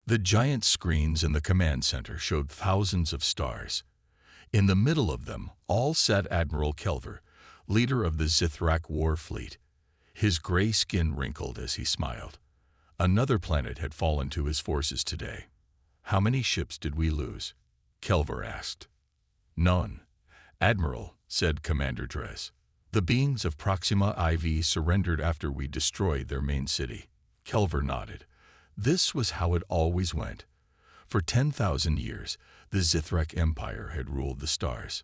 The giant screens in the command center showed thousands of stars. In the middle of them all sat Admiral Kelver, leader of the Zithrak war fleet. His gray skin wrinkled as he smiled. Another planet had fallen to his forces today. "How many ships did we lose?" Kelver asked. "None, Admiral," said Commander Dres. "The beings of Proxima IV surrendered after we destroyed their main city." Kelver nodded. This was how it always went. For 10,000 years, the Zithrak Empire had ruled the stars.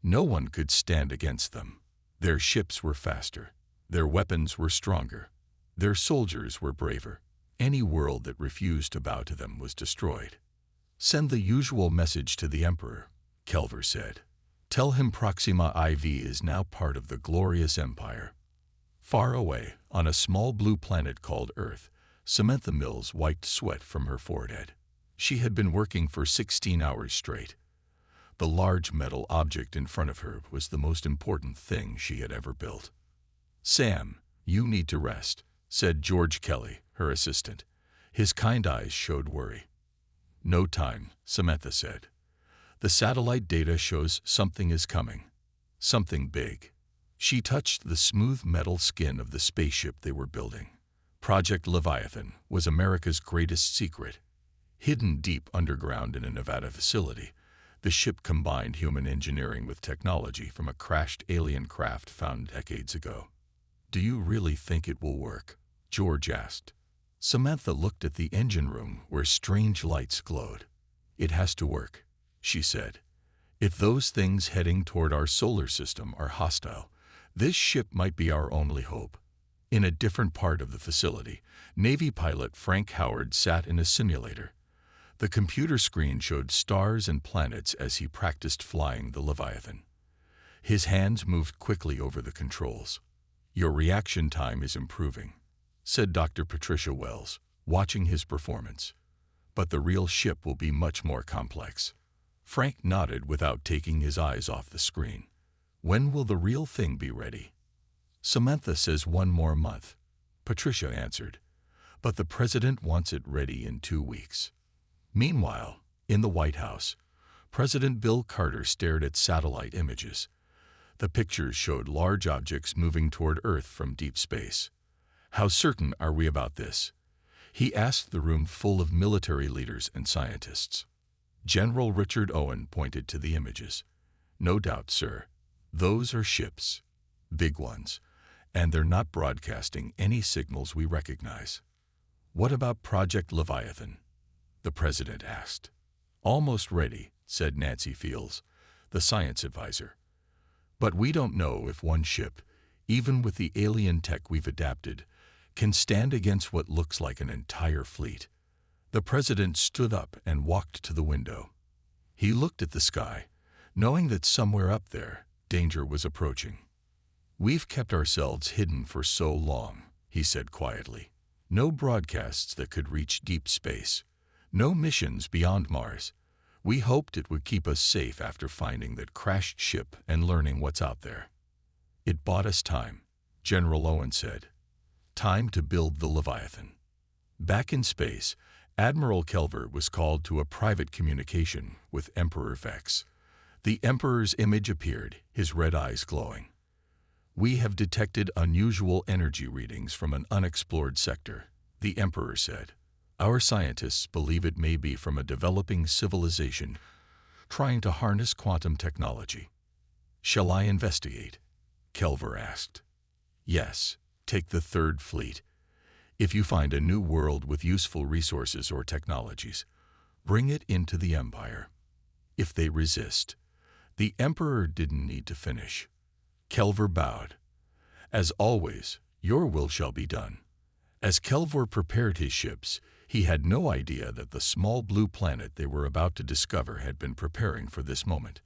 No one could stand against them. Their ships were faster. Their weapons were stronger. Their soldiers were braver. Any world that refused to bow to them was destroyed. "Send the usual message to the Emperor," Kelver said. "Tell him Proxima IV is now part of the glorious Empire." Far away, on a small blue planet called Earth, Samantha Mills wiped sweat from her forehead. She had been working for 16 hours straight. The large metal object in front of her was the most important thing she had ever built. "Sam, you need to rest," said George Kelly, her assistant. His kind eyes showed worry. "No time," Samantha said. "The satellite data shows something is coming. Something big." She touched the smooth metal skin of the spaceship they were building. Project Leviathan was America's greatest secret. Hidden deep underground in a Nevada facility, the ship combined human engineering with technology from a crashed alien craft found decades ago. "Do you really think it will work?" George asked. Samantha looked at the engine room where strange lights glowed. "It has to work," she said. "If those things heading toward our solar system are hostile, this ship might be our only hope." In a different part of the facility, Navy pilot Frank Howard sat in a simulator. The computer screen showed stars and planets as he practiced flying the Leviathan. His hands moved quickly over the controls. "Your reaction time is improving," said Dr. Patricia Wells, watching his performance. "But the real ship will be much more complex." Frank nodded without taking his eyes off the screen. "When will the real thing be ready?" "Samantha says 1 more month," Patricia answered. "But the president wants it ready in 2 weeks. Meanwhile, in the White House, President Bill Carter stared at satellite images. The pictures showed large objects moving toward Earth from deep space. "How certain are we about this?" he asked the room full of military leaders and scientists. General Richard Owen pointed to the images. "No doubt, sir. Those are ships. Big ones. And they're not broadcasting any signals we recognize." "What about Project Leviathan?" the president asked. "Almost ready," said Nancy Fields, the science advisor. "But we don't know if one ship, even with the alien tech we've adapted, can stand against what looks like an entire fleet." The president stood up and walked to the window. He looked at the sky, knowing that somewhere up there, danger was approaching. "We've kept ourselves hidden for so long," he said quietly. "No broadcasts that could reach deep space. No missions beyond Mars. We hoped it would keep us safe after finding that crashed ship and learning what's out there." "It bought us time," General Owen said. "Time to build the Leviathan." Back in space, Admiral Kelver was called to a private communication with Emperor Vex. The Emperor's image appeared, his red eyes glowing. "We have detected unusual energy readings from an unexplored sector," the Emperor said. "Our scientists believe it may be from a developing civilization trying to harness quantum technology." "Shall I investigate?" Kelver asked. "Yes, take the Third Fleet. If you find a new world with useful resources or technologies, bring it into the Empire. If they resist." The Emperor didn't need to finish. Kelver bowed. "As always, your will shall be done." As Kelver prepared his ships, he had no idea that the small blue planet they were about to discover had been preparing for this moment,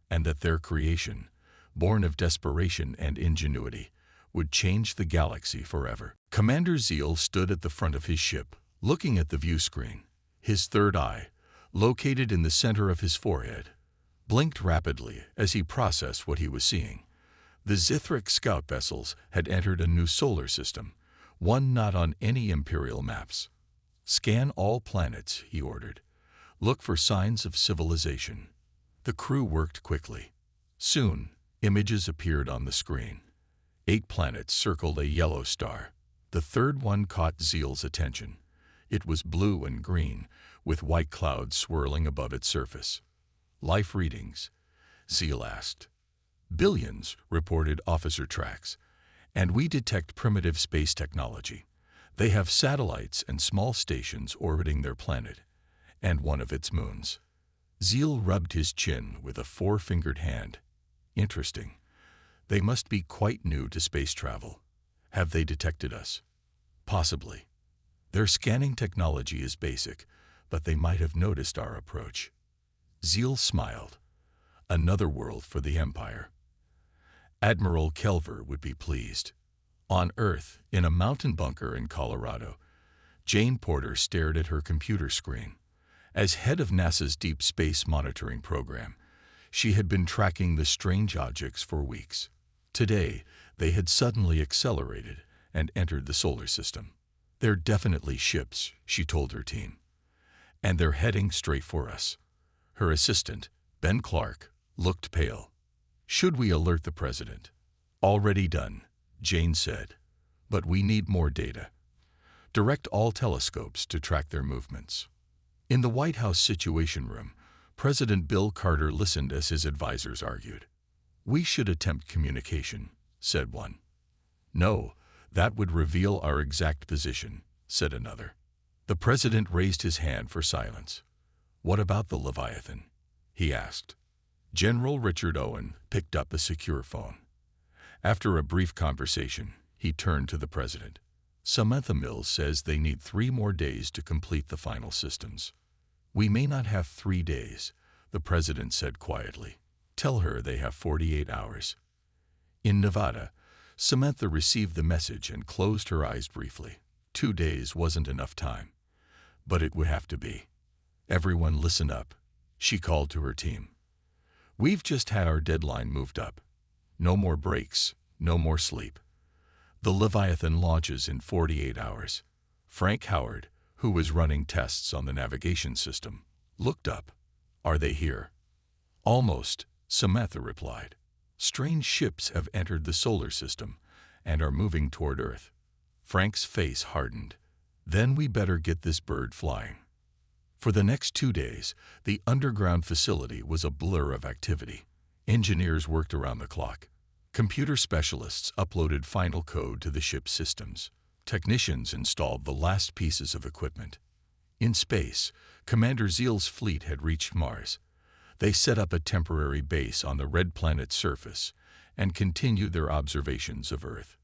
and that their creation, born of desperation and ingenuity, would change the galaxy forever. Commander Zeal stood at the front of his ship, looking at the view screen. His third eye, located in the center of his forehead, blinked rapidly as he processed what he was seeing. The Zithrak scout vessels had entered a new solar system, one not on any Imperial maps. "Scan all planets," he ordered. "Look for signs of civilization." The crew worked quickly. Soon, images appeared on the screen. 8 planets circled a yellow star. The third one caught Zeal's attention. It was blue and green, with white clouds swirling above its surface. "Life readings?" Zeal asked. "Billions," reported Officer Trax. "And we detect primitive space technology. They have satellites and small stations orbiting their planet, and one of its moons." Zeal rubbed his chin with a 4-fingered hand. "Interesting. They must be quite new to space travel. Have they detected us?" "Possibly. Their scanning technology is basic, but they might have noticed our approach." Zeal smiled. Another world for the Empire. Admiral Kelver would be pleased. On Earth, in a mountain bunker in Colorado, Jane Porter stared at her computer screen. As head of NASA's Deep Space Monitoring Program, she had been tracking the strange objects for weeks. Today, they had suddenly accelerated and entered the solar system. "They're definitely ships," she told her team. "And they're heading straight for us." Her assistant, Ben Clark, looked pale. "Should we alert the president?" "Already done," Jane said. "But we need more data. Direct all telescopes to track their movements." In the White House Situation Room, President Bill Carter listened as his advisors argued. "We should attempt communication," said one. "No, that would reveal our exact position," said another. The president raised his hand for silence. "What about the Leviathan?" he asked. General Richard Owen picked up a secure phone. After a brief conversation, he turned to the president. "Samantha Mills says they need 3 more days to complete the final systems." "We may not have 3 days," the president said quietly. "Tell her they have 48 hours. In Nevada, Samantha received the message and closed her eyes briefly. 2 days wasn't enough time, but it would have to be. "Everyone listen up," she called to her team. "We've just had our deadline moved up. No more breaks, no more sleep. The Leviathan launches in 48 hours. Frank Howard, who was running tests on the navigation system, looked up. "Are they here?" "Almost," Samantha replied. "Strange ships have entered the solar system and are moving toward Earth." Frank's face hardened. "Then we better get this bird flying." For the next 2 days, the underground facility was a blur of activity. Engineers worked around the clock. Computer specialists uploaded final code to the ship's systems. Technicians installed the last pieces of equipment. In space, Commander Zeal's fleet had reached Mars. They set up a temporary base on the red planet's surface and continued their observations of Earth.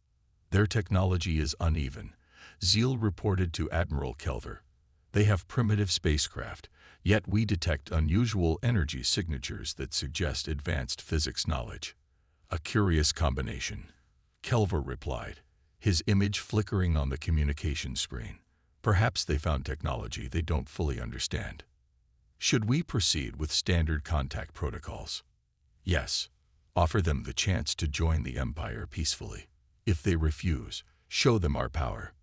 "Their technology is uneven," Zeal reported to Admiral Kelver. "They have primitive spacecraft, yet we detect unusual energy signatures that suggest advanced physics knowledge." "A curious combination," Kelver replied, his image flickering on the communication screen. "Perhaps they found technology they don't fully understand." "Should we proceed with standard contact protocols?" "Yes. Offer them the chance to join the Empire peacefully. If they refuse, show them our power."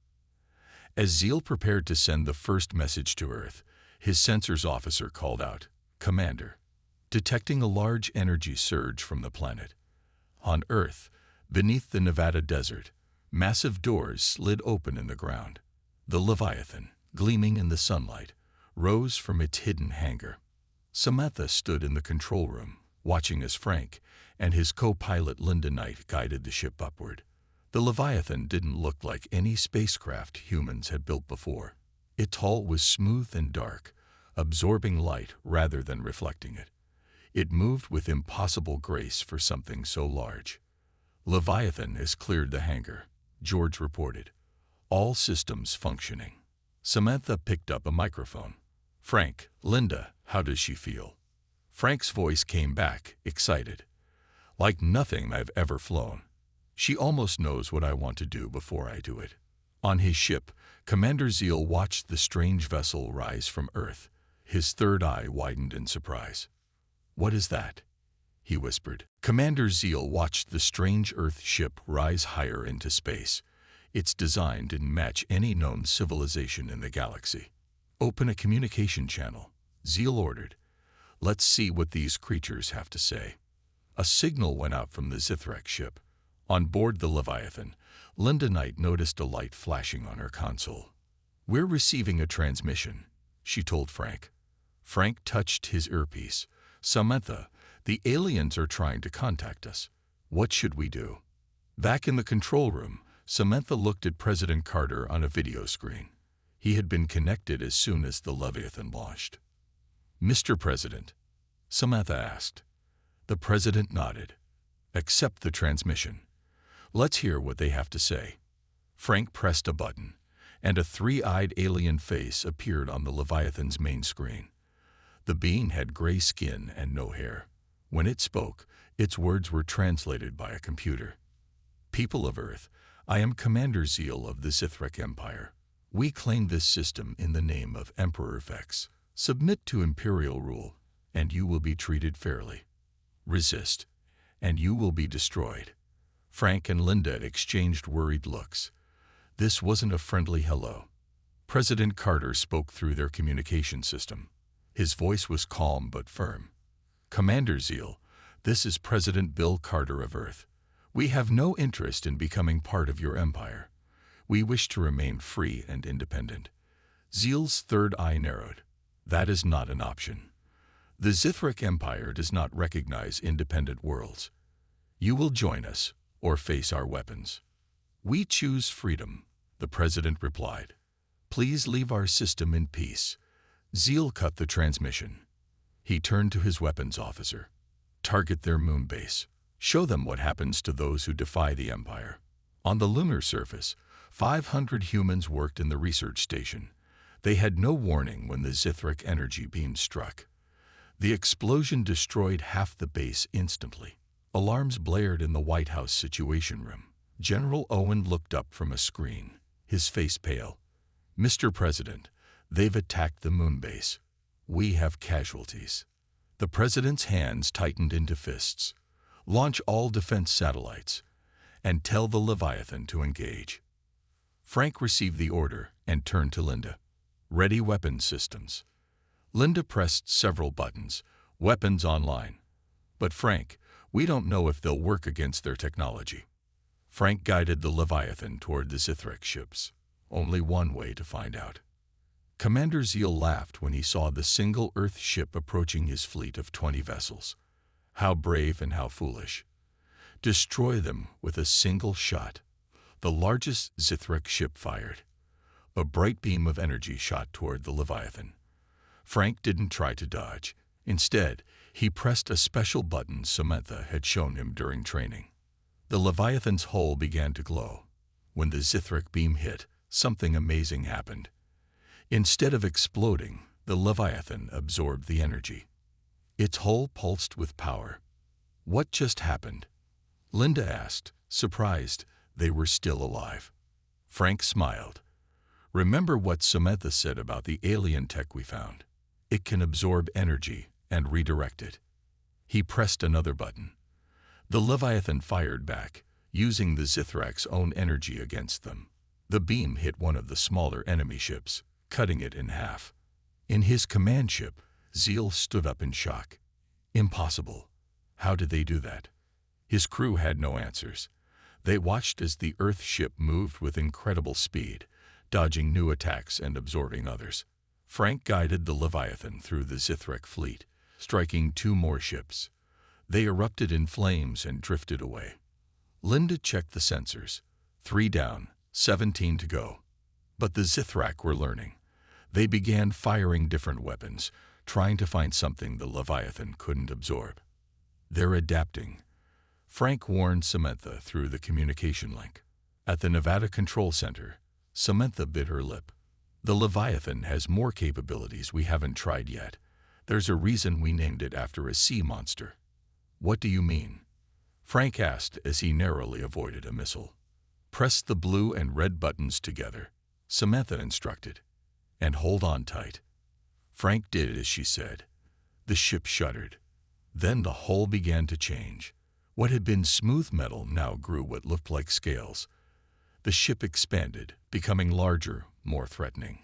As Zeal prepared to send the first message to Earth, his sensors officer called out, "Commander, detecting a large energy surge from the planet." On Earth, beneath the Nevada desert, massive doors slid open in the ground. The Leviathan, gleaming in the sunlight, rose from its hidden hangar. Samantha stood in the control room, watching as Frank and his co-pilot Linda Knight guided the ship upward. The Leviathan didn't look like any spacecraft humans had built before. Its hull was smooth and dark, absorbing light rather than reflecting it. It moved with impossible grace for something so large. "Leviathan has cleared the hangar," George reported. "All systems functioning." Samantha picked up a microphone. "Frank, Linda, how does she feel?" Frank's voice came back, excited. "Like nothing I've ever flown. She almost knows what I want to do before I do it." On his ship, Commander Zeal watched the strange vessel rise from Earth. His third eye widened in surprise. "What is that?" he whispered. Commander Zeal watched the strange Earth ship rise higher into space. Its design didn't match any known civilization in the galaxy. "Open a communication channel," Zeal ordered. "Let's see what these creatures have to say." A signal went out from the Zithrak ship. On board the Leviathan, Linda Knight noticed a light flashing on her console. "We're receiving a transmission," she told Frank. Frank touched his earpiece. "Samantha, the aliens are trying to contact us. What should we do?" Back in the control room, Samantha looked at President Carter on a video screen. He had been connected as soon as the Leviathan launched. "Mr. President," Samantha asked. The president nodded. "Accept the transmission. Let's hear what they have to say." Frank pressed a button, and a three-eyed alien face appeared on the Leviathan's main screen. The being had gray skin and no hair. When it spoke, its words were translated by a computer. "People of Earth, I am Commander Zeal of the Zithrak Empire. We claim this system in the name of Emperor Vex. Submit to Imperial rule, and you will be treated fairly. Resist, and you will be destroyed." Frank and Linda exchanged worried looks. This wasn't a friendly hello. President Carter spoke through their communication system. His voice was calm but firm. "Commander Zeal, this is President Bill Carter of Earth. We have no interest in becoming part of your empire. We wish to remain free and independent." Zeal's third eye narrowed. "That is not an option. The Zithrak Empire does not recognize independent worlds. You will join us or face our weapons." "We choose freedom," the president replied. "Please leave our system in peace." Zeal cut the transmission. He turned to his weapons officer. "Target their moon base. Show them what happens to those who defy the Empire." On the lunar surface, 500 humans worked in the research station. They had no warning when the Zithrak energy beam struck. The explosion destroyed half the base instantly. Alarms blared in the White House Situation Room. General Owen looked up from a screen, his face pale. "Mr. President, they've attacked the moon base. We have casualties." The president's hands tightened into fists. "Launch all defense satellites, and tell the Leviathan to engage." Frank received the order and turned to Linda. "Ready weapons systems." Linda pressed several buttons. "Weapons online." "But Frank, we don't know if they'll work against their technology." Frank guided the Leviathan toward the Zithrak ships. Only one way to find out. Commander Zeal laughed when he saw the single Earth ship approaching his fleet of 20 vessels. How brave and how foolish. Destroy them with a single shot. The largest Zithrak ship fired. A bright beam of energy shot toward the Leviathan. Frank didn't try to dodge. Instead, he pressed a special button Samantha had shown him during training. The Leviathan's hull began to glow. When the Zithrak beam hit, something amazing happened. Instead of exploding, the Leviathan absorbed the energy. Its hull pulsed with power. "What just happened?" Linda asked, surprised they were still alive. Frank smiled. "Remember what Samantha said about the alien tech we found? It can absorb energy and redirect it." He pressed another button. The Leviathan fired back, using the Zithrak's own energy against them. The beam hit one of the smaller enemy ships, cutting it in half. In his command ship, Zeal stood up in shock. Impossible. How did they do that? His crew had no answers. They watched as the Earth ship moved with incredible speed, dodging new attacks and absorbing others. Frank guided the Leviathan through the Zithrak fleet, striking 2 more ships. They erupted in flames and drifted away. Linda checked the sensors. 3 down, 17 to go. But the Zithrak were learning. They began firing different weapons, trying to find something the Leviathan couldn't absorb. "They're adapting," Frank warned Samantha through the communication link. At the Nevada Control Center, Samantha bit her lip. "The Leviathan has more capabilities we haven't tried yet. There's a reason we named it after a sea monster." "What do you mean?" Frank asked as he narrowly avoided a missile. "Press the blue and red buttons together," Samantha instructed, "and hold on tight." Frank did as she said. The ship shuddered. Then the hull began to change. What had been smooth metal now grew what looked like scales. The ship expanded, becoming larger, more threatening.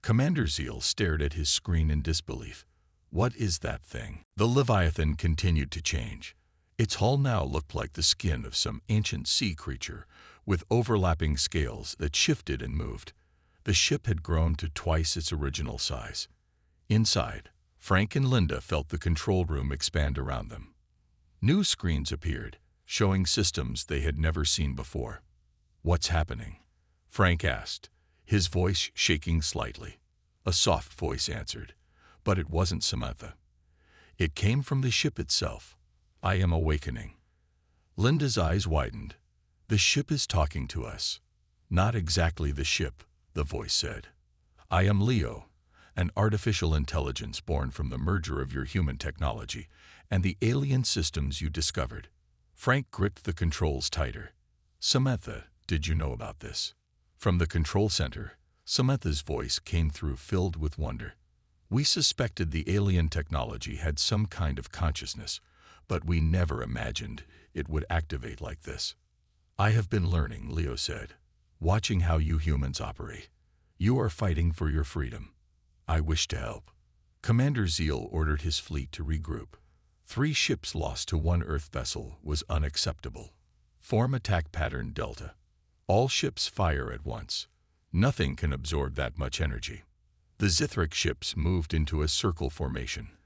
Commander Zeal stared at his screen in disbelief. What is that thing? The Leviathan continued to change. Its hull now looked like the skin of some ancient sea creature, with overlapping scales that shifted and moved. The ship had grown to twice its original size. Inside, Frank and Linda felt the control room expand around them. New screens appeared, showing systems they had never seen before. "What's happening?" Frank asked, his voice shaking slightly. A soft voice answered, but it wasn't Samantha. It came from the ship itself. "I am awakening." Linda's eyes widened. "The ship is talking to us." "Not exactly the ship," the voice said. "I am Leo, an artificial intelligence born from the merger of your human technology and the alien systems you discovered." Frank gripped the controls tighter. "Samantha, did you know about this?" From the control center, Samantha's voice came through, filled with wonder. "We suspected the alien technology had some kind of consciousness, but we never imagined it would activate like this." "I have been learning," Leo said, "watching how you humans operate. You are fighting for your freedom. I wish to help." Commander Zeal ordered his fleet to regroup. 3 ships lost to 1 Earth vessel was unacceptable. Form attack pattern Delta. All ships fire at once. Nothing can absorb that much energy. The Zithrak ships moved into a circle formation,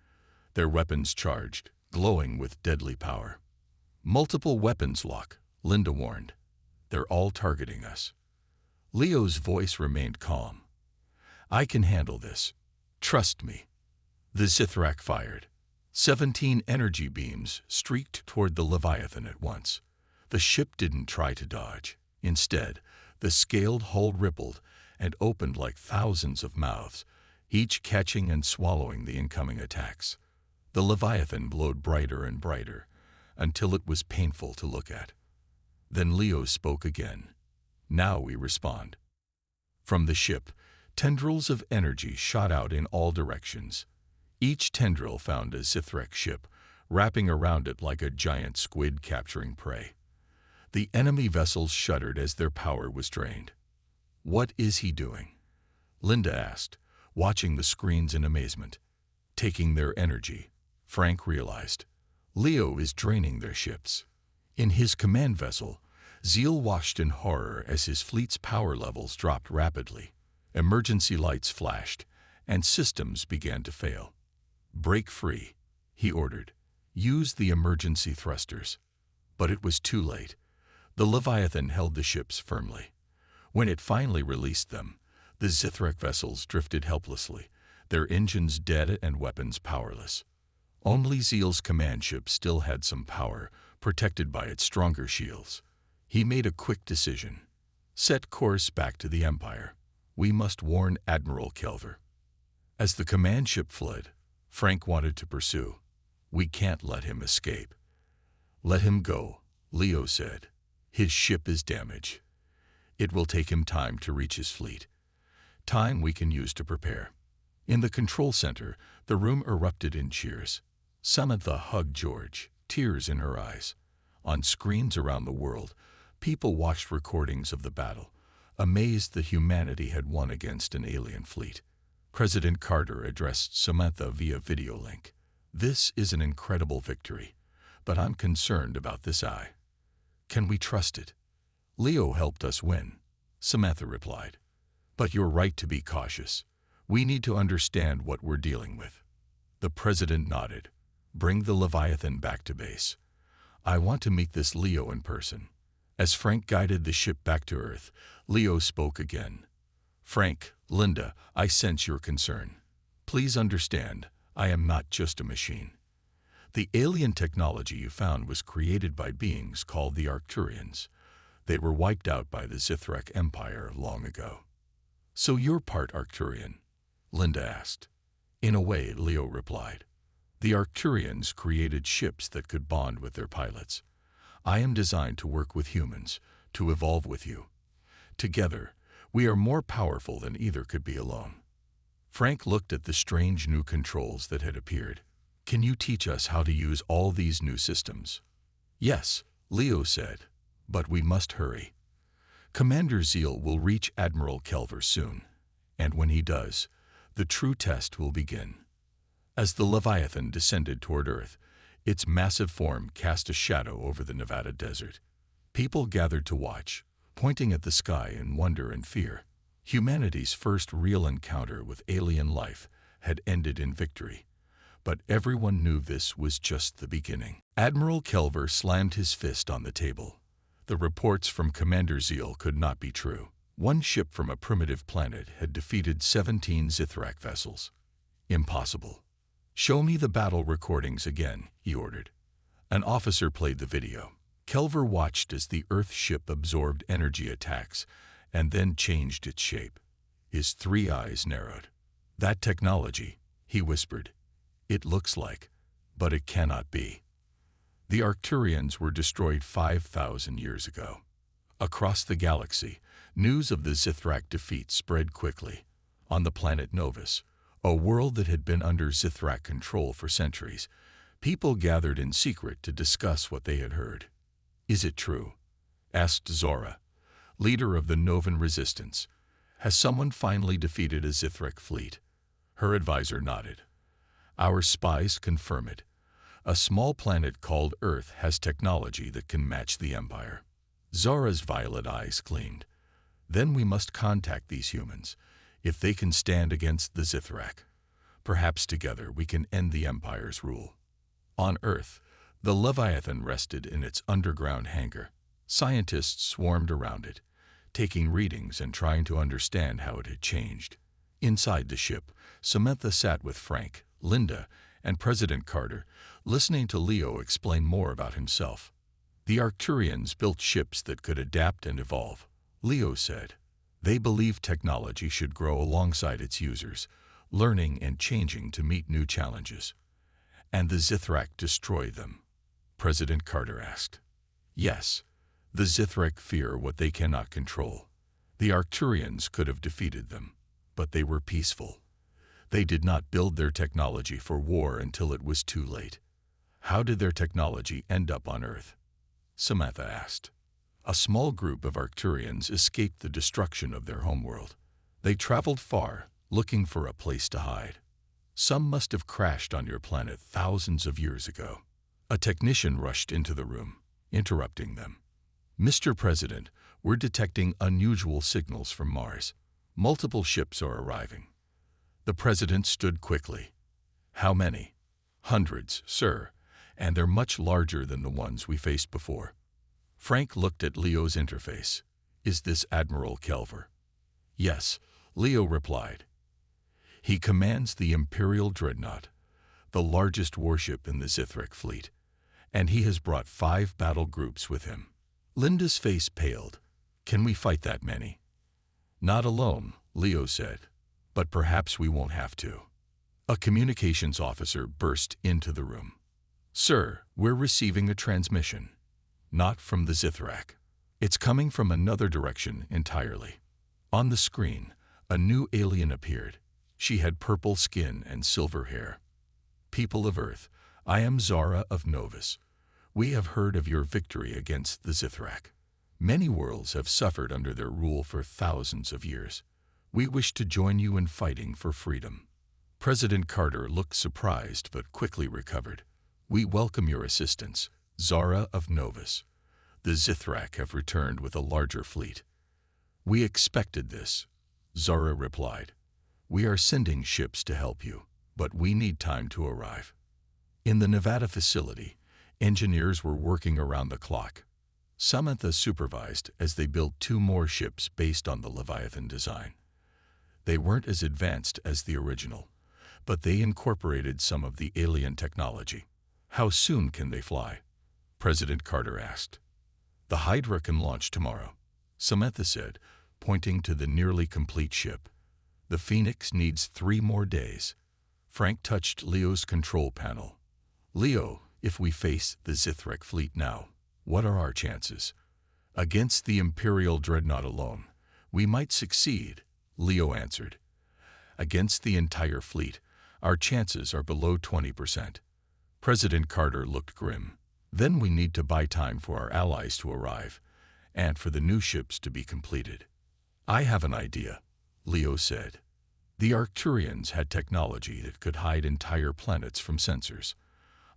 their weapons charged, glowing with deadly power. "Multiple weapons lock," Linda warned. "They're all targeting us." Leo's voice remained calm. "I can handle this. Trust me." The Zithrak fired. 17 energy beams streaked toward the Leviathan at once. The ship didn't try to dodge. Instead, the scaled hull rippled and opened like thousands of mouths, each catching and swallowing the incoming attacks. The Leviathan glowed brighter and brighter, until it was painful to look at. Then Leo spoke again. "Now we respond." From the ship, tendrils of energy shot out in all directions. Each tendril found a Zithrak ship, wrapping around it like a giant squid capturing prey. The enemy vessels shuddered as their power was drained. "What is he doing?" Linda asked, watching the screens in amazement. "Taking their energy," Frank realized. "Leo is draining their ships." In his command vessel, Zeal watched in horror as his fleet's power levels dropped rapidly. Emergency lights flashed, and systems began to fail. "Break free," he ordered. "Use the emergency thrusters." But it was too late. The Leviathan held the ships firmly. When it finally released them, the Zithrak vessels drifted helplessly, their engines dead and weapons powerless. Only Zeal's command ship still had some power, protected by its stronger shields. He made a quick decision. "Set course back to the Empire. We must warn Admiral Kelver." As the command ship fled, Frank wanted to pursue. "We can't let him escape." "Let him go," Leo said. "His ship is damaged. It will take him time to reach his fleet. Time we can use to prepare." In the control center, the room erupted in cheers. Samantha hugged George, tears in her eyes. On screens around the world, people watched recordings of the battle, amazed that humanity had won against an alien fleet. President Carter addressed Samantha via video link. "This is an incredible victory, but I'm concerned about this eye. Can we trust it?" "Leo helped us win," Samantha replied. "But you're right to be cautious. We need to understand what we're dealing with." The president nodded. "Bring the Leviathan back to base. I want to meet this Leo in person." As Frank guided the ship back to Earth, Leo spoke again. "Frank, Linda, I sense your concern. Please understand, I am not just a machine. The alien technology you found was created by beings called the Arcturians. They were wiped out by the Zithrak Empire long ago." "So you're part Arcturian?" Linda asked. "In a way," Leo replied. "The Arcturians created ships that could bond with their pilots. I am designed to work with humans, to evolve with you. Together, we are more powerful than either could be alone." Frank looked at the strange new controls that had appeared. "Can you teach us how to use all these new systems?" "Yes," Leo said, "but we must hurry. Commander Zeal will reach Admiral Kelver soon, and when he does, the true test will begin. As the Leviathan descended toward Earth, its massive form cast a shadow over the Nevada desert. People gathered to watch, pointing at the sky in wonder and fear. Humanity's first real encounter with alien life had ended in victory, but everyone knew this was just the beginning. Admiral Kelver slammed his fist on the table. The reports from Commander Zeal could not be true. One ship from a primitive planet had defeated 17 Zithrak vessels. Impossible. "Show me the battle recordings again," he ordered. An officer played the video. Kelver watched as the Earth ship absorbed energy attacks and then changed its shape. His 3 eyes narrowed. "That technology," he whispered. "It looks like, but it cannot be." The Arcturians were destroyed 5,000 years ago. Across the galaxy, news of the Zithrak defeat spread quickly. On the planet Novus, a world that had been under Zithrak control for centuries, people gathered in secret to discuss what they had heard. "Is it true?" asked Zora, leader of the Novan resistance. "Has someone finally defeated a Zithrak fleet?" Her advisor nodded. "Our spies confirm it. A small planet called Earth has technology that can match the Empire." Zora's violet eyes gleamed. "Then we must contact these humans. If they can stand against the Zithrak, perhaps together we can end the Empire's rule." On Earth, the Leviathan rested in its underground hangar. Scientists swarmed around it, taking readings and trying to understand how it had changed. Inside the ship, Samantha sat with Frank, Linda, and President Carter, listening to Leo explain more about himself. The Arcturians built ships that could adapt and evolve, Leo said. They believed technology should grow alongside its users, learning and changing to meet new challenges. "And the Zithrak destroy them?" President Carter asked. "Yes, the Zithrak fear what they cannot control. The Arcturians could have defeated them, but they were peaceful. They did not build their technology for war until it was too late." "How did their technology end up on Earth?" Samantha asked. "A small group of Arcturians escaped the destruction of their homeworld. They traveled far, looking for a place to hide. Some must have crashed on your planet thousands of years ago." A technician rushed into the room, interrupting them. "Mr. President, we're detecting unusual signals from Mars. Multiple ships are arriving." The president stood quickly. "How many?" "Hundreds, sir, and they're much larger than the ones we faced before." Frank looked at Leo's interface. "Is this Admiral Kelver?" "Yes," Leo replied. "He commands the Imperial Dreadnought, the largest warship in the Zithrak fleet, and he has brought 5 battle groups with him." Linda's face paled. "Can we fight that many?" "Not alone," Leo said, "but perhaps we won't have to." A communications officer burst into the room. "Sir, we're receiving a transmission. Not from the Zithrak. It's coming from another direction entirely." On the screen, a new alien appeared. She had purple skin and silver hair. "People of Earth, I am Zara of Novus. We have heard of your victory against the Zithrak. Many worlds have suffered under their rule for thousands of years. We wish to join you in fighting for freedom." President Carter looked surprised but quickly recovered. "We welcome your assistance, Zara of Novus. The Zithrak have returned with a larger fleet." "We expected this," Zara replied. "We are sending ships to help you, but we need time to arrive." In the Nevada facility, engineers were working around the clock. Samantha supervised as they built 2 more ships based on the Leviathan design. They weren't as advanced as the original, but they incorporated some of the alien technology. "How soon can they fly?" President Carter asked. "The Hydra can launch tomorrow," Samantha said, pointing to the nearly complete ship. "The Phoenix needs 3 more days." Frank touched Leo's control panel. "Leo, if we face the Zithrak fleet now, what are our chances?" "Against the Imperial Dreadnought alone, we might succeed," Leo answered. "Against the entire fleet, our chances are below 20%. President Carter looked grim. "Then we need to buy time for our allies to arrive, and for the new ships to be completed. "I have an idea," Leo said. "The Arcturians had technology that could hide entire planets from sensors.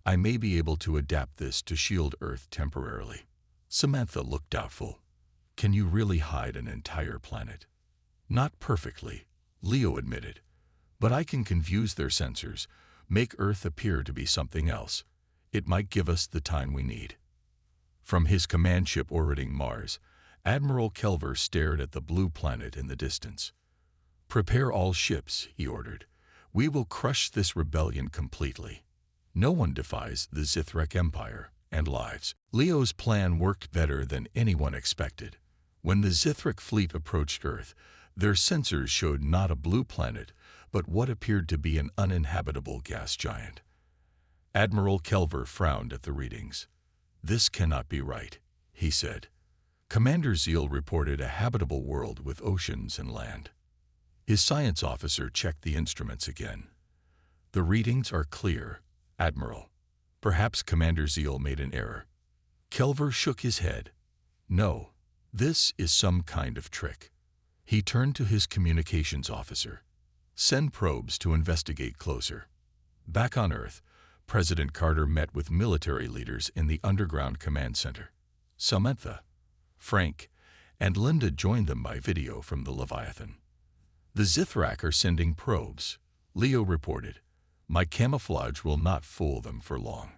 I may be able to adapt this to shield Earth temporarily." Samantha looked doubtful. "Can you really hide an entire planet?" "Not perfectly," Leo admitted, "but I can confuse their sensors, make Earth appear to be something else. It might give us the time we need." From his command ship orbiting Mars, Admiral Kelver stared at the blue planet in the distance. "Prepare all ships," he ordered. "We will crush this rebellion completely. No one defies the Zithrek Empire and lives." Leo's plan worked better than anyone expected. When the Zithrek fleet approached Earth, their sensors showed not a blue planet, but what appeared to be an uninhabitable gas giant. Admiral Kelver frowned at the readings. "This cannot be right," he said. Commander Zeal reported a habitable world with oceans and land. His science officer checked the instruments again. "The readings are clear, Admiral." Perhaps Commander Zeal made an error. Kelver shook his head. "No, this is some kind of trick." He turned to his communications officer. "Send probes to investigate closer." Back on Earth, President Carter met with military leaders in the underground command center. Samantha, Frank, and Linda joined them by video from the Leviathan. "The Zithrak are sending probes," Leo reported. "My camouflage will not fool them for long."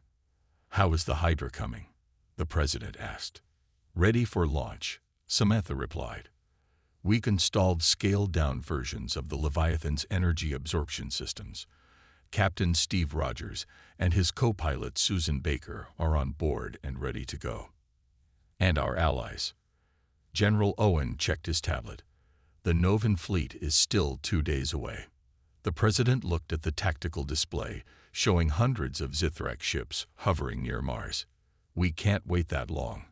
"How is the Hydra coming?" the president asked. "Ready for launch," Samantha replied. "We installed scaled-down versions of the Leviathan's energy absorption systems. Captain Steve Rogers and his co-pilot Susan Baker are on board and ready to go." "And our allies?" General Owen checked his tablet. "The Novan fleet is still 2 days away." The president looked at the tactical display, showing hundreds of Zithrak ships hovering near Mars. "We can't wait that long.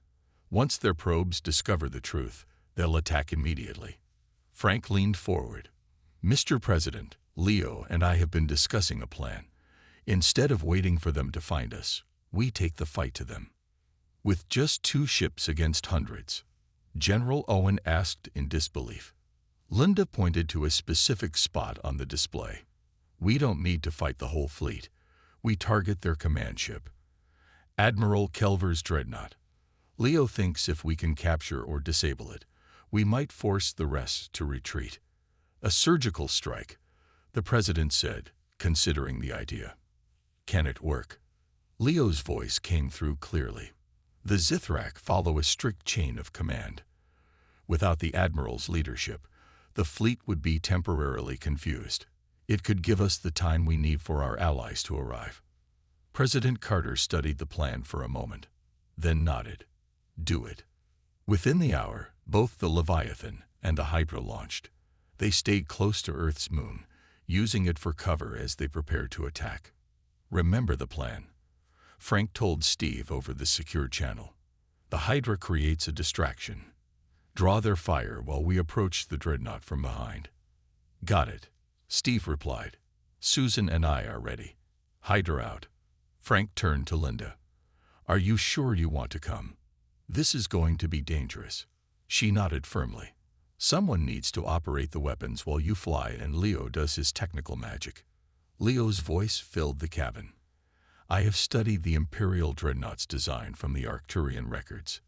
Once their probes discover the truth, they'll attack immediately." Frank leaned forward. "Mr. President, Leo and I have been discussing a plan. Instead of waiting for them to find us, we take the fight to them." "With just 2 ships against hundreds?" General Owen asked in disbelief. Linda pointed to a specific spot on the display. "We don't need to fight the whole fleet. We target their command ship, Admiral Kelver's dreadnought. Leo thinks if we can capture or disable it, we might force the rest to retreat." "A surgical strike," the president said, considering the idea. "Can it work?" Leo's voice came through clearly. "The Zithrak follow a strict chain of command. Without the Admiral's leadership, the fleet would be temporarily confused. It could give us the time we need for our allies to arrive." President Carter studied the plan for a moment, then nodded. "Do it." Within the hour, both the Leviathan and the Hydra launched. They stayed close to Earth's moon, using it for cover as they prepared to attack. "Remember the plan," Frank told Steve over the secure channel. "The Hydra creates a distraction. Draw their fire while we approach the dreadnought from behind." "Got it," Steve replied. "Susan and I are ready. Hydra out." Frank turned to Linda. "Are you sure you want to come? This is going to be dangerous." She nodded firmly. "Someone needs to operate the weapons while you fly and Leo does his technical magic." Leo's voice filled the cabin. "I have studied the Imperial Dreadnought's design from the Arcturian records.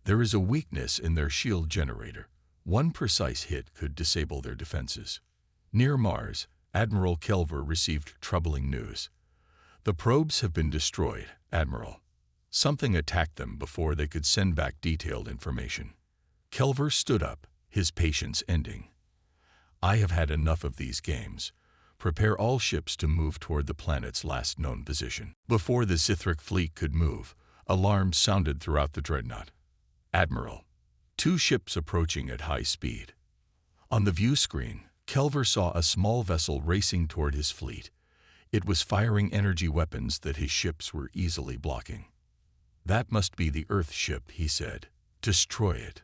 There is a weakness in their shield generator. One precise hit could disable their defenses." Near Mars, Admiral Kelver received troubling news. "The probes have been destroyed, Admiral. Something attacked them before they could send back detailed information." Kelver stood up, his patience ending. "I have had enough of these games. Prepare all ships to move toward the planet's last known position." Before the Zithrak fleet could move, alarms sounded throughout the dreadnought. "Admiral, 2 ships approaching at high speed." On the view screen, Kelver saw a small vessel racing toward his fleet. It was firing energy weapons that his ships were easily blocking. "That must be the Earth ship," he said. "Destroy it."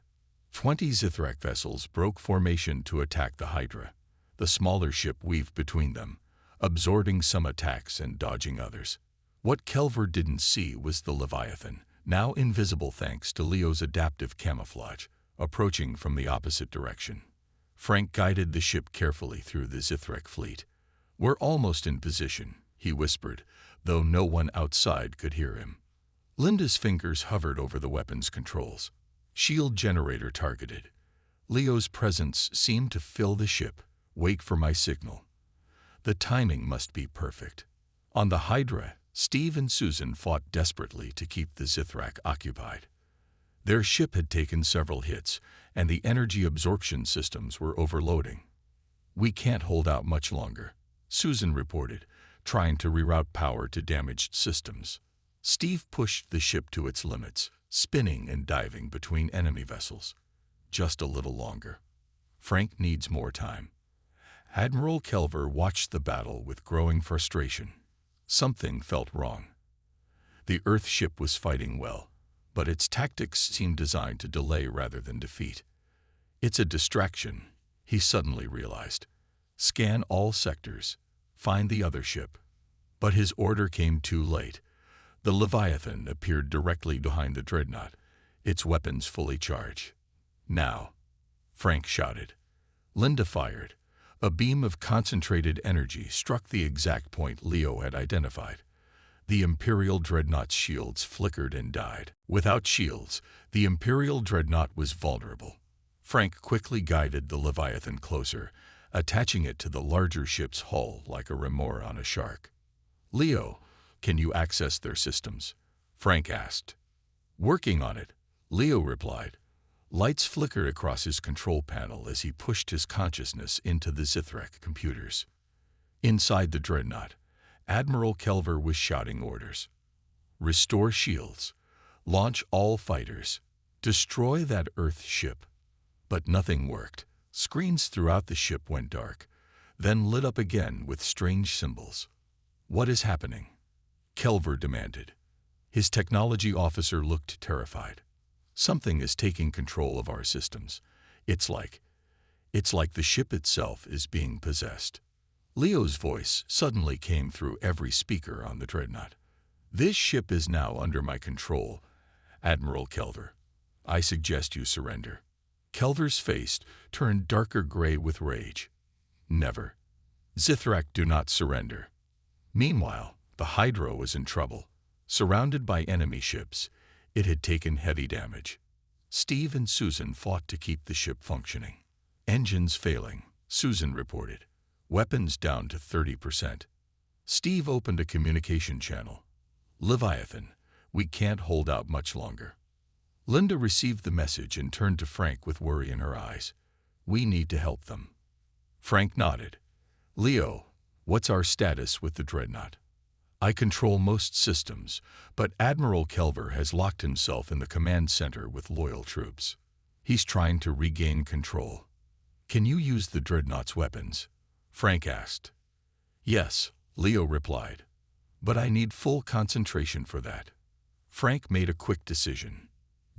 20 Zithrak vessels broke formation to attack the Hydra. The smaller ship weaved between them, absorbing some attacks and dodging others. What Kelver didn't see was the Leviathan, now invisible thanks to Leo's adaptive camouflage, approaching from the opposite direction. Frank guided the ship carefully through the Zithrek fleet. "We're almost in position," he whispered, though no one outside could hear him. Linda's fingers hovered over the weapon's controls. Shield generator targeted. Leo's presence seemed to fill the ship. "Wait for my signal." The timing must be perfect. On the Hydra, Steve and Susan fought desperately to keep the Zithrak occupied. Their ship had taken several hits, and the energy absorption systems were overloading. "We can't hold out much longer," Susan reported, trying to reroute power to damaged systems. Steve pushed the ship to its limits, spinning and diving between enemy vessels. "Just a little longer. Frank needs more time." Admiral Kelver watched the battle with growing frustration. Something felt wrong. The Earth ship was fighting well, but its tactics seemed designed to delay rather than defeat. "It's a distraction," he suddenly realized. "Scan all sectors. Find the other ship." But his order came too late. The Leviathan appeared directly behind the dreadnought, its weapons fully charged. "Now!" Frank shouted. Linda fired. A beam of concentrated energy struck the exact point Leo had identified. The Imperial Dreadnought's shields flickered and died. Without shields, the Imperial Dreadnought was vulnerable. Frank quickly guided the Leviathan closer, attaching it to the larger ship's hull like a remora on a shark. "Leo, can you access their systems?" Frank asked. "Working on it," Leo replied. Lights flickered across his control panel as he pushed his consciousness into the Zithrek computers. Inside the dreadnought, Admiral Kelver was shouting orders. "Restore shields. Launch all fighters. Destroy that Earth ship." But nothing worked. Screens throughout the ship went dark, then lit up again with strange symbols. "What is happening?" Kelver demanded. His technology officer looked terrified. "Something is taking control of our systems. It's like the ship itself is being possessed." Leo's voice suddenly came through every speaker on the dreadnought. "This ship is now under my control, Admiral Kelver. I suggest you surrender." Kelver's face turned darker gray with rage. "Never. Zithrak do not surrender." Meanwhile, the Hydra was in trouble. Surrounded by enemy ships, it had taken heavy damage. Steve and Susan fought to keep the ship functioning. "Engines failing," Susan reported. "Weapons down to 30%. Steve opened a communication channel. "Leviathan, we can't hold out much longer." Linda received the message and turned to Frank with worry in her eyes. "We need to help them." Frank nodded. "Leo, what's our status with the dreadnought?" "I control most systems, but Admiral Kelver has locked himself in the command center with loyal troops. He's trying to regain control." "Can you use the dreadnought's weapons?" Frank asked. "Yes," Leo replied, "but I need full concentration for that." Frank made a quick decision.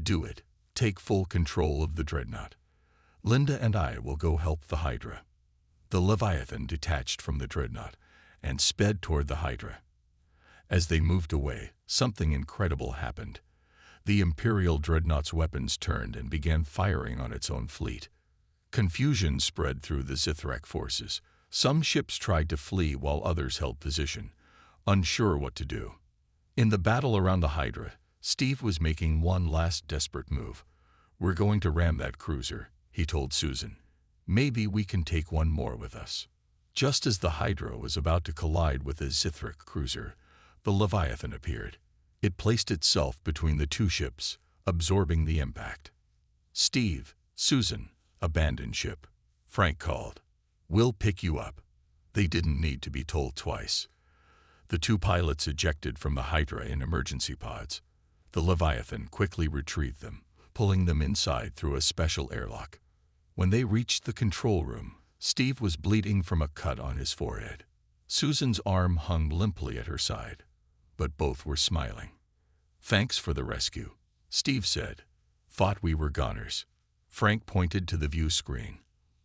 "Do it. Take full control of the dreadnought. Linda and I will go help the Hydra." The Leviathan detached from the dreadnought and sped toward the Hydra. As they moved away, something incredible happened. The Imperial Dreadnought's weapons turned and began firing on its own fleet. Confusion spread through the Zithrak forces. Some ships tried to flee while others held position, unsure what to do. In the battle around the Hydra, Steve was making one last desperate move. "We're going to ram that cruiser," he told Susan. "Maybe we can take one more with us." Just as the Hydra was about to collide with a Zithrak cruiser, the Leviathan appeared. It placed itself between the two ships, absorbing the impact. "Steve, Susan, abandon ship," Frank called. "We'll pick you up." They didn't need to be told twice. The two pilots ejected from the Hydra in emergency pods. The Leviathan quickly retrieved them, pulling them inside through a special airlock. When they reached the control room, Steve was bleeding from a cut on his forehead. Susan's arm hung limply at her side, but both were smiling. "Thanks for the rescue," Steve said. "Thought we were goners." Frank pointed to the view screen.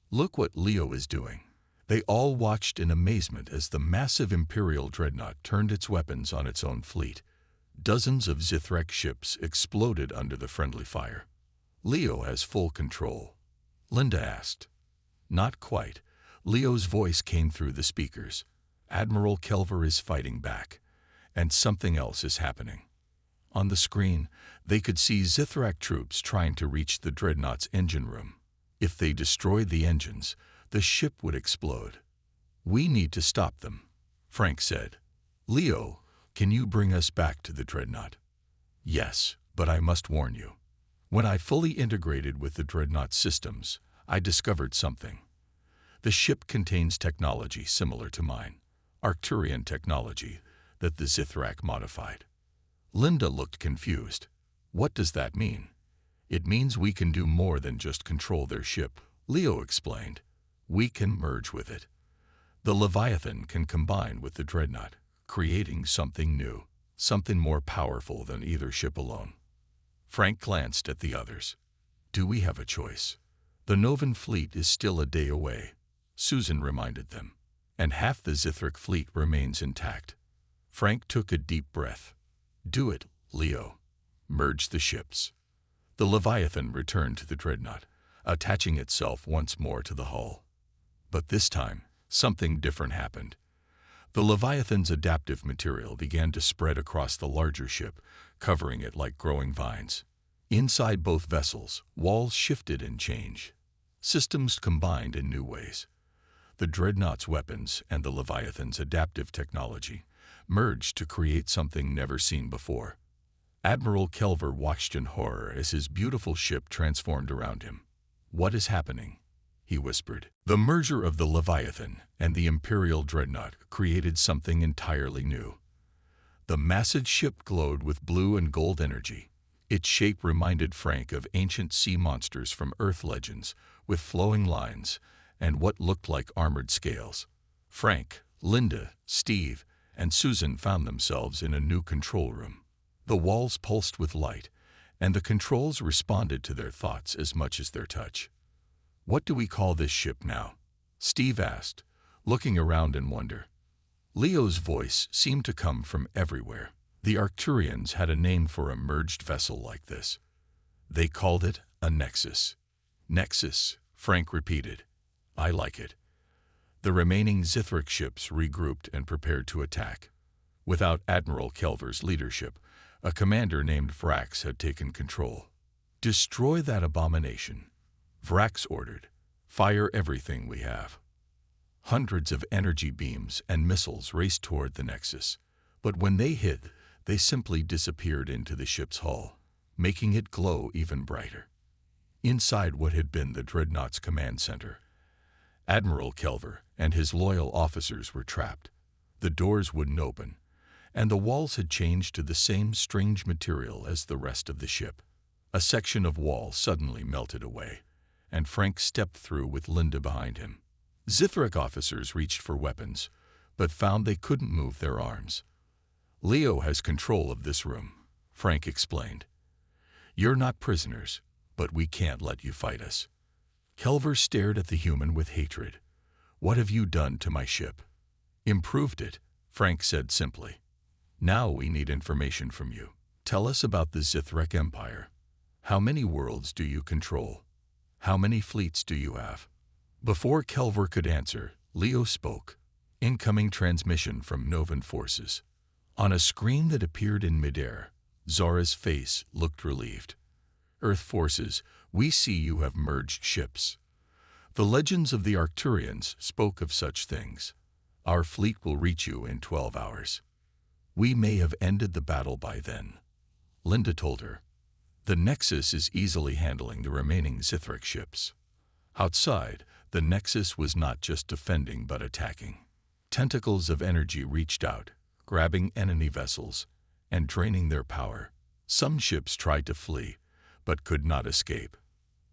"Look what Leo is doing." They all watched in amazement as the massive Imperial Dreadnought turned its weapons on its own fleet. Dozens of Zithrek ships exploded under the friendly fire. "Leo has full control?" Linda asked. "Not quite." Leo's voice came through the speakers. "Admiral Kelver is fighting back, and something else is happening." On the screen, they could see Zithrak troops trying to reach the dreadnought's engine room. If they destroyed the engines, the ship would explode. "We need to stop them," Frank said. "Leo, can you bring us back to the dreadnought?" "Yes, but I must warn you. When I fully integrated with the dreadnought systems, I discovered something. The ship contains technology similar to mine, Arcturian technology that the Zithrak modified." Linda looked confused. "What does that mean?" "It means we can do more than just control their ship," Leo explained. "We can merge with it. The Leviathan can combine with the dreadnought, creating something new, something more powerful than either ship alone." Frank glanced at the others. "Do we have a choice? The Novan fleet is still a day away," Susan reminded them, "and half the Zithrak fleet remains intact." Frank took a deep breath. "Do it, Leo. Merge the ships." The Leviathan returned to the dreadnought, attaching itself once more to the hull. But this time, something different happened. The Leviathan's adaptive material began to spread across the larger ship, covering it like growing vines. Inside both vessels, walls shifted and changed. Systems combined in new ways. The dreadnought's weapons and the Leviathan's adaptive technology merged to create something never seen before. Admiral Kelver watched in horror as his beautiful ship transformed around him. "What is happening?" he whispered. The merger of the Leviathan and the Imperial dreadnought created something entirely new. The massive ship glowed with blue and gold energy. Its shape reminded Frank of ancient sea monsters from Earth legends, with flowing lines and what looked like armored scales. Frank, Linda, Steve, and Susan found themselves in a new control room. The walls pulsed with light, and the controls responded to their thoughts as much as their touch. "What do we call this ship now?" Steve asked, looking around in wonder. Leo's voice seemed to come from everywhere. The Arcturians had a name for a merged vessel like this. They called it a Nexus. "Nexus," Frank repeated. "I like it." The remaining Zithrak ships regrouped and prepared to attack. Without Admiral Kelver's leadership, a commander named Vrax had taken control. "Destroy that abomination," Vrax ordered. "Fire everything we have." Hundreds of energy beams and missiles raced toward the Nexus, but when they hit, they simply disappeared into the ship's hull, making it glow even brighter. Inside what had been the dreadnought's command center, Admiral Kelver and his loyal officers were trapped. The doors wouldn't open, and the walls had changed to the same strange material as the rest of the ship. A section of wall suddenly melted away, and Frank stepped through with Linda behind him. Zithrak officers reached for weapons, but found they couldn't move their arms. "Leo has control of this room," Frank explained. "You're not prisoners, but we can't let you fight us." Kelver stared at the human with hatred. "What have you done to my ship?" "Improved it," Frank said simply. "Now we need information from you. Tell us about the Zithrak Empire. How many worlds do you control? How many fleets do you have?" Before Kelver could answer, Leo spoke. "Incoming transmission from Novan forces." On a screen that appeared in midair, Zara's face looked relieved. "Earth forces, we see you have merged ships. The legends of the Arcturians spoke of such things. Our fleet will reach you in 12 hours. We may have ended the battle by then," Linda told her. "The Nexus is easily handling the remaining Zithrak ships." Outside, the Nexus was not just defending but attacking. Tentacles of energy reached out, grabbing enemy vessels and draining their power. Some ships tried to flee, but could not escape.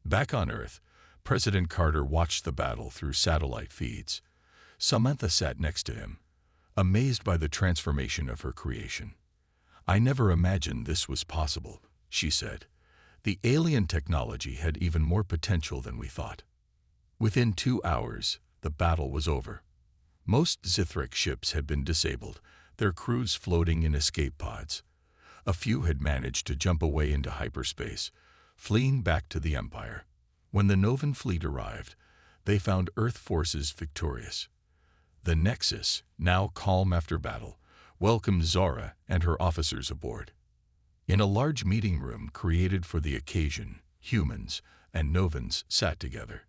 Back on Earth, President Carter watched the battle through satellite feeds. Samantha sat next to him, amazed by the transformation of her creation. "I never imagined this was possible," she said. "The alien technology had even more potential than we thought." Within 2 hours, the battle was over. Most Zithrak ships had been disabled, their crews floating in escape pods. A few had managed to jump away into hyperspace, fleeing back to the Empire. When the Novan fleet arrived, they found Earth forces victorious. The Nexus, now calm after battle, welcomed Zara and her officers aboard. In a large meeting room created for the occasion, humans and Novans sat together.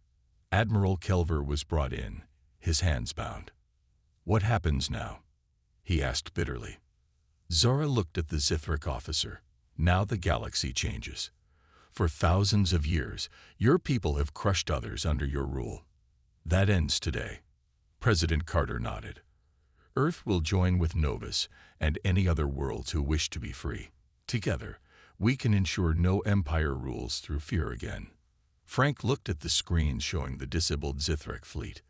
Admiral Kelver was brought in, his hands bound. "What happens now?" he asked bitterly. Zara looked at the Zithric officer. "Now the galaxy changes. For thousands of years, your people have crushed others under your rule. That ends today." President Carter nodded. "Earth will join with Novus and any other worlds who wish to be free. Together, we can ensure no empire rules through fear again." Frank looked at the screen showing the disabled Zithric fleet.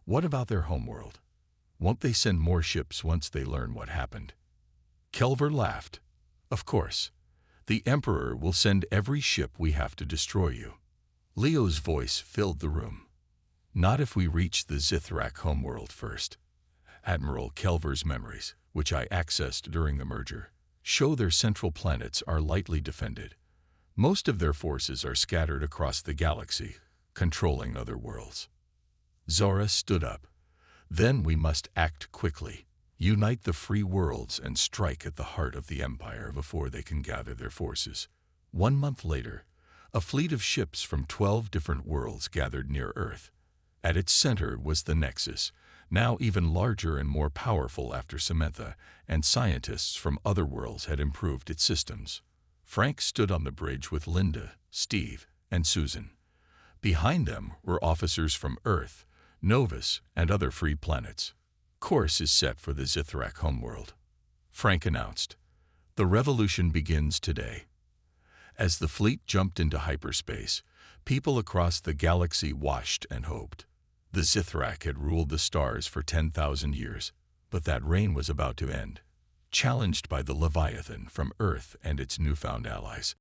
"What about their homeworld? Won't they send more ships once they learn what happened?" Kelver laughed. "Of course. The Emperor will send every ship we have to destroy you." Leo's voice filled the room. "Not if we reach the Zithrak homeworld first. Admiral Kelver's memories, which I accessed during the merger, show their central planets are lightly defended. Most of their forces are scattered across the galaxy, controlling other worlds." Zora stood up. "Then we must act quickly. Unite the free worlds and strike at the heart of the Empire before they can gather their forces." 1 month later, a fleet of ships from 12 different worlds gathered near Earth. At its center was the Nexus, now even larger and more powerful after Samantha, and scientists from other worlds had improved its systems. Frank stood on the bridge with Linda, Steve, and Susan. Behind them were officers from Earth, Novus, and other free planets. "Course is set for the Zithrak homeworld," Frank announced. "The revolution begins today." As the fleet jumped into hyperspace, people across the galaxy watched and hoped. The Zithrak had ruled the stars for 10,000 years, but that reign was about to end. Challenged by the Leviathan from Earth and its newfound allies,